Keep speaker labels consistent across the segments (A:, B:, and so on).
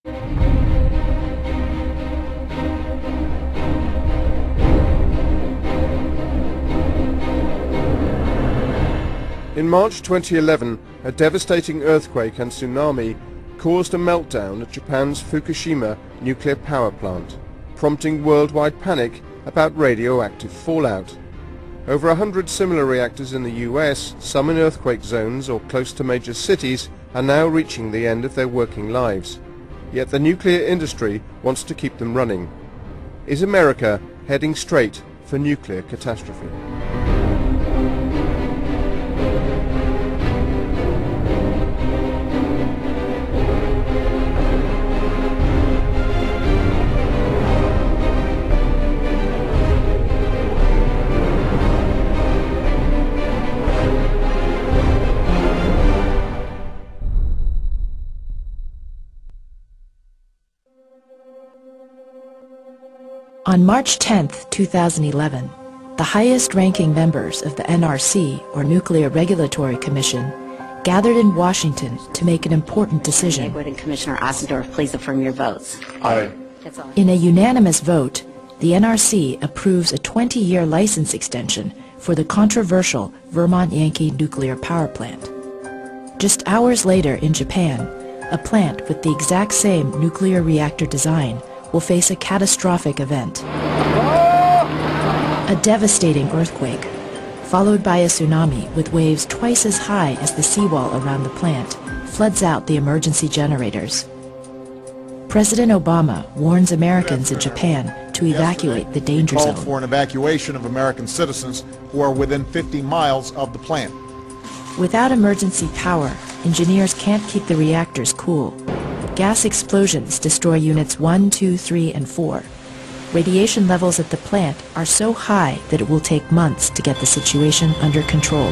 A: In March 2011, a devastating earthquake and tsunami caused a meltdown at Japan's Fukushima nuclear power plant, prompting worldwide panic about radioactive fallout. Over 100 similar reactors in the US, some in earthquake zones or close to major cities, are now reaching the end of their working lives. Yet the nuclear industry wants to keep them running. Is America heading straight for nuclear catastrophe?
B: On March 10, 2011, the highest-ranking members of the NRC, or Nuclear Regulatory Commission, gathered in Washington to make an important decision.
C: Would Commissioner Ossendorf please affirm your votes?
D: Aye.
B: In a unanimous vote, the NRC approves a 20-year license extension for the controversial Vermont Yankee nuclear power plant. Just hours later in Japan, a plant with the exact same nuclear reactor design will face a catastrophic event. A devastating earthquake, followed by a tsunami with waves twice as high as the seawall around the plant, floods out the emergency generators. President Obama warns Americans in Japan to evacuate the danger zone.
D: Called for an evacuation of American citizens who are within 50 miles of the plant.
B: Without emergency power, engineers can't keep the reactors cool. Gas explosions destroy units 1, 2, 3, and 4. Radiation levels at the plant are so high that it will take months to get the situation under control.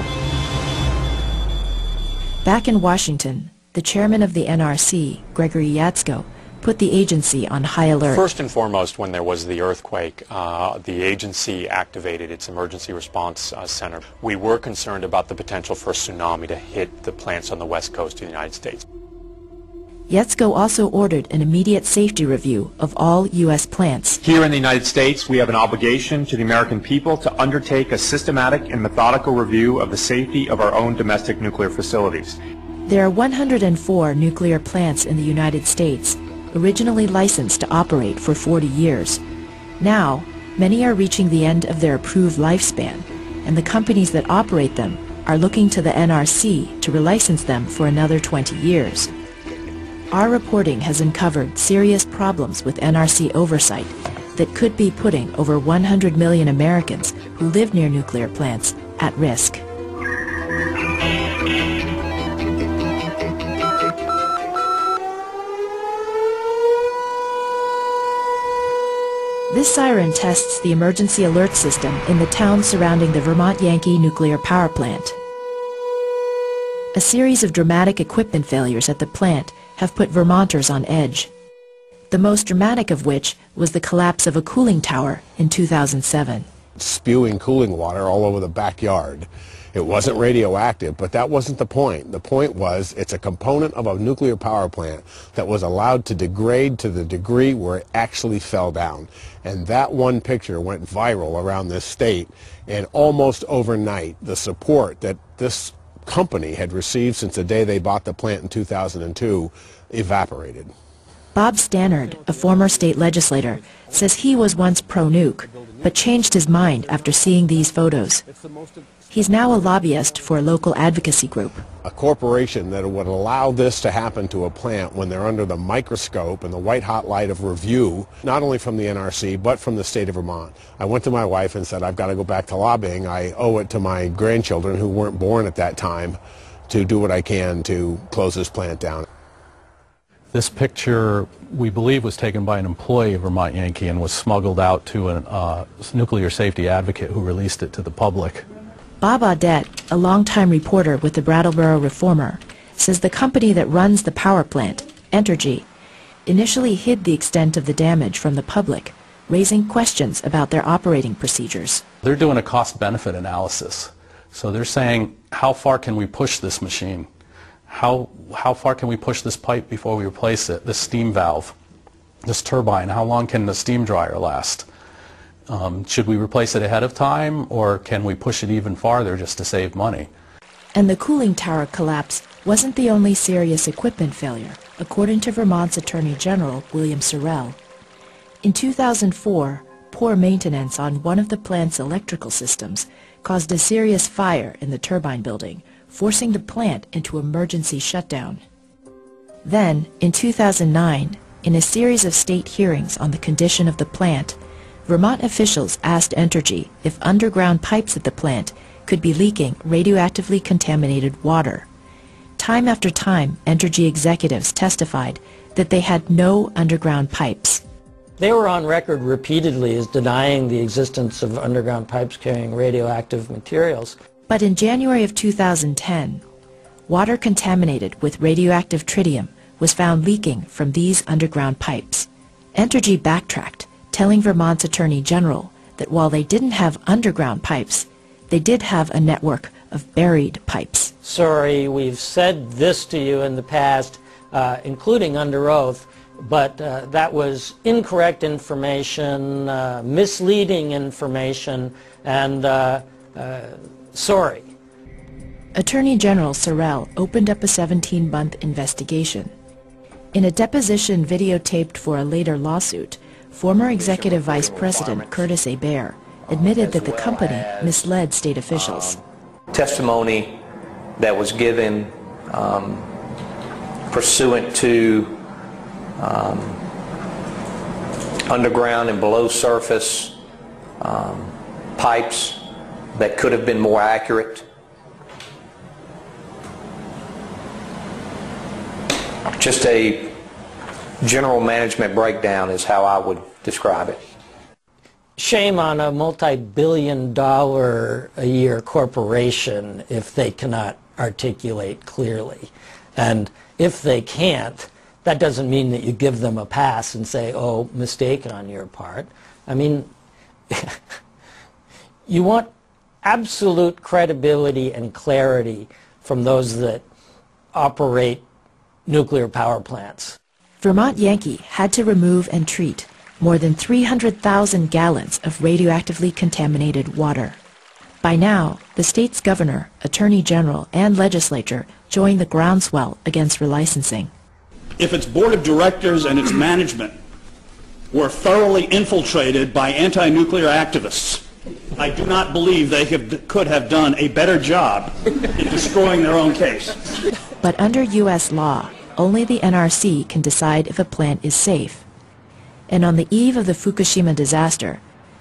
B: Back in Washington, the chairman of the NRC, Gregory Yatsko, put the agency on high alert.
E: First and foremost, when there was the earthquake, the agency activated its emergency response center. We were concerned about the potential for a tsunami to hit the plants on the west coast of the United States.
B: Yatsko also ordered an immediate safety review of all U.S. plants.
F: Here in the United States, we have an obligation to the American people to undertake a systematic and methodical review of the safety of our own domestic nuclear facilities.
B: There are 104 nuclear plants in the United States, originally licensed to operate for 40 years. Now, many are reaching the end of their approved lifespan, and the companies that operate them are looking to the NRC to relicense them for another 20 years. Our reporting has uncovered serious problems with NRC oversight that could be putting over 100 million Americans who live near nuclear plants at risk. This siren tests the emergency alert system in the town surrounding the Vermont Yankee nuclear power plant. A series of dramatic equipment failures at the plant have put Vermonters on edge, the most dramatic of which was the collapse of a cooling tower in 2007.
G: Spewing cooling water all over the backyard. It wasn't radioactive, but that wasn't the point. The point was it's a component of a nuclear power plant that was allowed to degrade to the degree where it actually fell down. And that one picture went viral around this state, and almost overnight the support that this company had received since the day they bought the plant in 2002 evaporated.
B: Bob Stannard, a former state legislator, says he was once pro-nuke, but changed his mind after seeing these photos. He's now a lobbyist for a local advocacy group.
G: A corporation that would allow this to happen to a plant when they're under the microscope and the white-hot light of review, not only from the NRC, but from the state of Vermont. I went to my wife and said, I've got to go back to lobbying. I owe it to my grandchildren who weren't born at that time to do what I can to close this plant down.
H: This picture, we believe, was taken by an employee of Vermont Yankee and was smuggled out to a nuclear safety advocate who released it to the public.
B: Bob Audette, a longtime reporter with the Brattleboro Reformer, says the company that runs the power plant, Entergy, initially hid the extent of the damage from the public, raising questions about their operating procedures.
H: They're doing a cost-benefit analysis. So they're saying, how far can we push this machine? How far can we push this pipe before we replace it, this steam valve, this turbine? How long can the steam dryer last? Should we replace it ahead of time, or can we push it even farther just to save money?
B: And the cooling tower collapse wasn't the only serious equipment failure, according to Vermont's Attorney General William Sorrell. In 2004, poor maintenance on one of the plant's electrical systems caused a serious fire in the turbine building, forcing the plant into emergency shutdown. Then, in 2009, in a series of state hearings on the condition of the plant, Vermont officials asked Entergy if underground pipes at the plant could be leaking radioactively contaminated water. Time after time, Entergy executives testified that they had no underground pipes.
I: They were on record repeatedly as denying the existence of underground pipes carrying radioactive materials.
B: But in January of 2010, water contaminated with radioactive tritium was found leaking from these underground pipes. Entergy backtracked, telling Vermont's Attorney General that while they didn't have underground pipes, they did have a network of buried pipes.
I: Sorry, we've said this to you in the past, including under oath, but that was incorrect information, misleading information, and sorry.
B: Attorney General Sorrell opened up a 17-month investigation. In a deposition videotaped for a later lawsuit, former Executive Vice President Curtis A. Baer admitted that the company misled state officials.
J: Testimony that was given pursuant to underground and below surface pipes that could have been more accurate. Just a general management breakdown is how I would describe it.
I: Shame on a multi-billion-dollar-a-year corporation if they cannot articulate clearly. And if they can't, that doesn't mean that you give them a pass and say, oh, mistake on your part. I mean, you want absolute credibility and clarity from those that operate nuclear power plants.
B: Vermont Yankee had to remove and treat more than 300,000 gallons of radioactively contaminated water. By now, the state's governor, attorney general, and legislature joined the groundswell against relicensing.
K: If its board of directors and its management were thoroughly infiltrated by anti-nuclear activists, I do not believe they could have done a better job in destroying their own case.
B: But under U.S. law, only the NRC can decide if a plant is safe. And on the eve of the Fukushima disaster,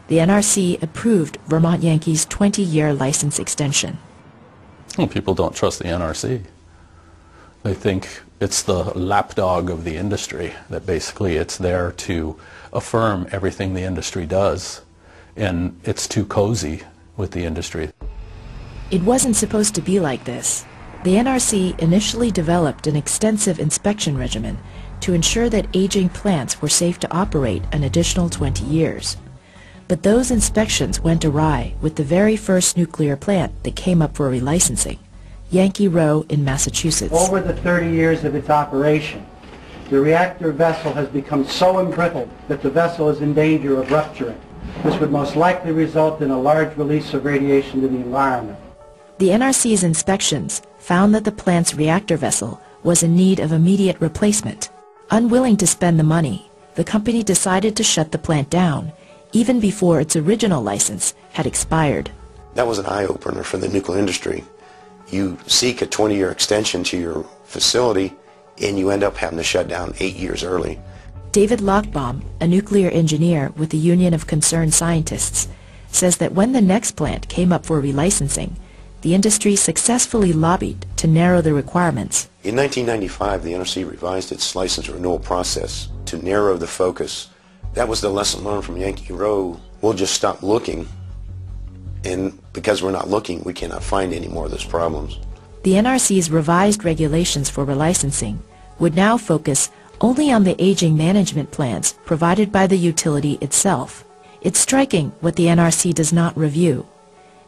B: the NRC approved Vermont Yankee's 20-year license extension.
H: Well, people don't trust the NRC. They think it's the lapdog of the industry, that basically it's there to affirm everything the industry does, and it's too cozy with the industry.
B: It wasn't supposed to be like this. The NRC initially developed an extensive inspection regimen to ensure that aging plants were safe to operate an additional 20 years. But those inspections went awry with the very first nuclear plant that came up for relicensing, Yankee Row in Massachusetts.
L: Over the 30 years of its operation, the reactor vessel has become so embrittled that the vessel is in danger of rupturing. This would most likely result in a large release of radiation to the environment.
B: The NRC's inspections found that the plant's reactor vessel was in need of immediate replacement. Unwilling to spend the money, the company decided to shut the plant down, even before its original license had expired.
M: That was an eye-opener for the nuclear industry. You seek a 20-year extension to your facility, and you end up having to shut down 8 years early.
B: David Lochbaum, a nuclear engineer with the Union of Concerned Scientists, says that when the next plant came up for relicensing, the industry successfully lobbied to narrow the requirements.
M: In 1995, the NRC revised its license renewal process to narrow the focus. That was the lesson learned from Yankee Row. We'll just stop looking, and because we're not looking, we cannot find any more of those problems.
B: The NRC's revised regulations for relicensing would now focus only on the aging management plans provided by the utility itself. It's striking what the NRC does not review.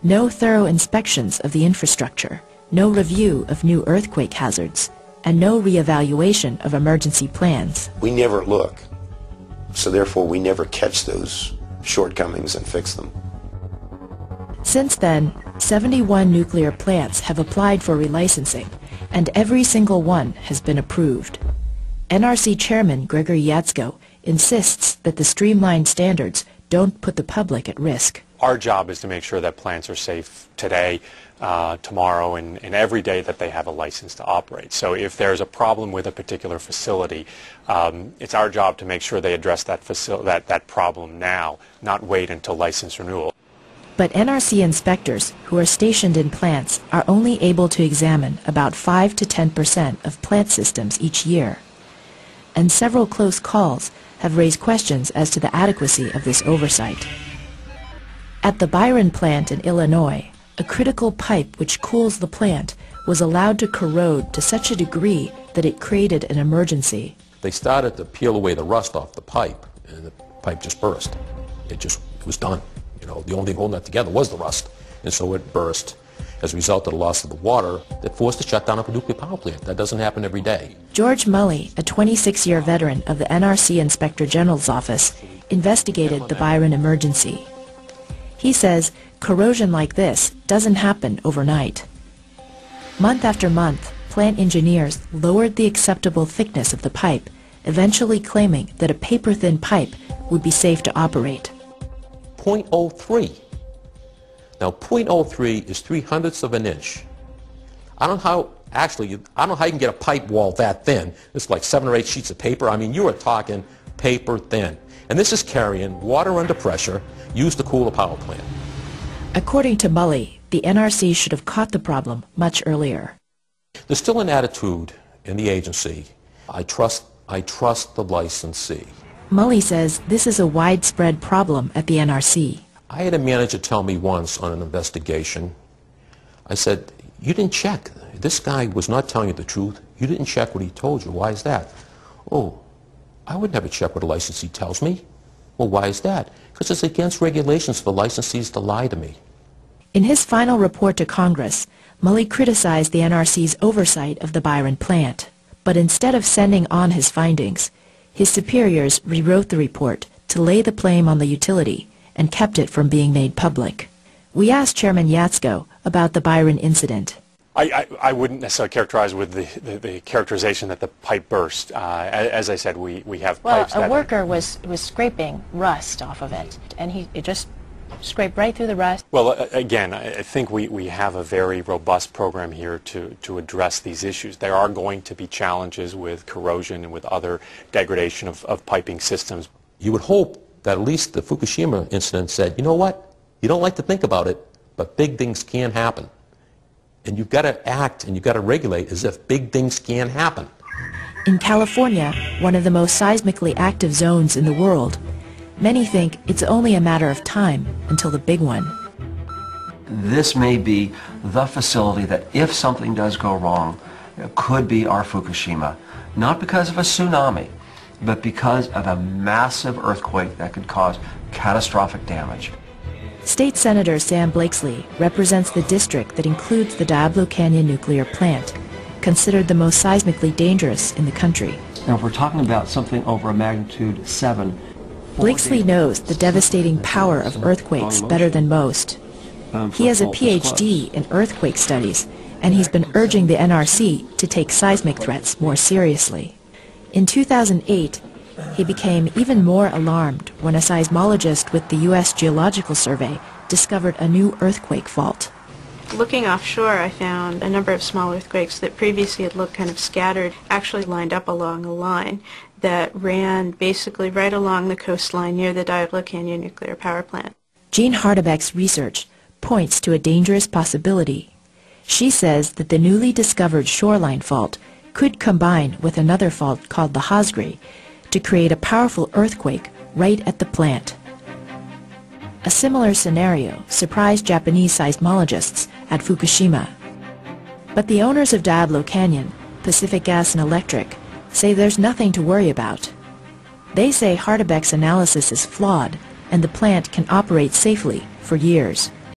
B: No thorough inspections of the infrastructure, no review of new earthquake hazards, and no reevaluation of emergency plans.
M: We never look, so therefore we never catch those shortcomings and fix them.
B: Since then, 71 nuclear plants have applied for relicensing, and every single one has been approved. NRC Chairman Gregory Yatsko insists that the streamlined standards don't put the public at risk.
E: Our job is to make sure that plants are safe today, tomorrow, and every day that they have a license to operate. So if there's a problem with a particular facility, it's our job to make sure they address that problem now, not wait until license renewal.
B: But NRC inspectors who are stationed in plants are only able to examine about 5 to 10% of plant systems each year. And several close calls have raised questions as to the adequacy of this oversight. At the Byron plant in Illinois, a critical pipe which cools the plant was allowed to corrode to such a degree that it created an emergency.
N: They started to peel away the rust off the pipe, and the pipe just burst. It was done. You know, the only thing holding that together was the rust, and so it burst. As a result of the loss of the water, that forced the shutdown of a nuclear power plant. That doesn't happen every day.
B: George Mully, a 26-year veteran of the NRC Inspector General's office, investigated the Byron emergency. He says corrosion like this doesn't happen overnight. Month after month, plant engineers lowered the acceptable thickness of the pipe, eventually claiming that a paper-thin pipe would be safe to operate.
N: 0.03. Now, 0.03 is 3/100ths of an inch. I don't know how you can get a pipe wall that thin. It's like 7 or 8 sheets of paper. I mean, you are talking paper thin. And this is carrying water under pressure used to cool a power plant.
B: According to Mully, the NRC should have caught the problem much earlier.
N: There's still an attitude in the agency. I trust the licensee.
B: Mully says this is a widespread problem at the NRC.
N: I had a manager tell me once on an investigation, I said, you didn't check. This guy was not telling you the truth. You didn't check what he told you. Why is that? Oh, I would never check what a licensee tells me. Well, why is that? Because it's against regulations for licensees to lie to me.
B: In his final report to Congress, Mully criticized the NRC's oversight of the Byron plant. But instead of sending on his findings, his superiors rewrote the report to lay the blame on the utility and kept it from being made public. We asked Chairman Yatsko about the Byron incident.
E: I wouldn't necessarily characterize with the characterization that the pipe burst. As I said, we have pipes that...
O: Well, a worker was scraping rust off of it, and it just scraped right through the rust.
E: Well, again, I think we have a very robust program here to address these issues. There are going to be challenges with corrosion and with other degradation of piping systems.
N: You would hope that at least the Fukushima incident said, you know what, you don't like to think about it, but big things can happen. And you've got to act and you've got to regulate as if big things can happen.
B: In California, one of the most seismically active zones in the world, many think it's only a matter of time until the big one.
P: This may be the facility that, if something does go wrong, could be our Fukushima. Not because of a tsunami, but because of a massive earthquake that could cause catastrophic damage.
B: State Senator Sam Blakesley represents the district that includes the Diablo Canyon nuclear plant, considered the most seismically dangerous in the country.
P: Now, if we're talking about something over a magnitude 7...
B: Blakesley knows the devastating power of earthquakes better than most. He has a PhD in earthquake studies, and he's been urging the NRC to take seismic threats more seriously. In 2008, he became even more alarmed when a seismologist with the U.S. Geological Survey discovered a new earthquake fault.
Q: Looking offshore, I found a number of small earthquakes that previously had looked kind of scattered, actually lined up along a line that ran basically right along the coastline near the Diablo Canyon nuclear power plant.
B: Jean Hardebeck's research points to a dangerous possibility. She says that the newly discovered shoreline fault could combine with another fault called the Hasgri to create a powerful earthquake right at the plant. A similar scenario surprised Japanese seismologists at Fukushima. But the owners of Diablo Canyon, Pacific Gas and Electric, say there's nothing to worry about. They say Hardebeck's analysis is flawed and the plant can operate safely for years.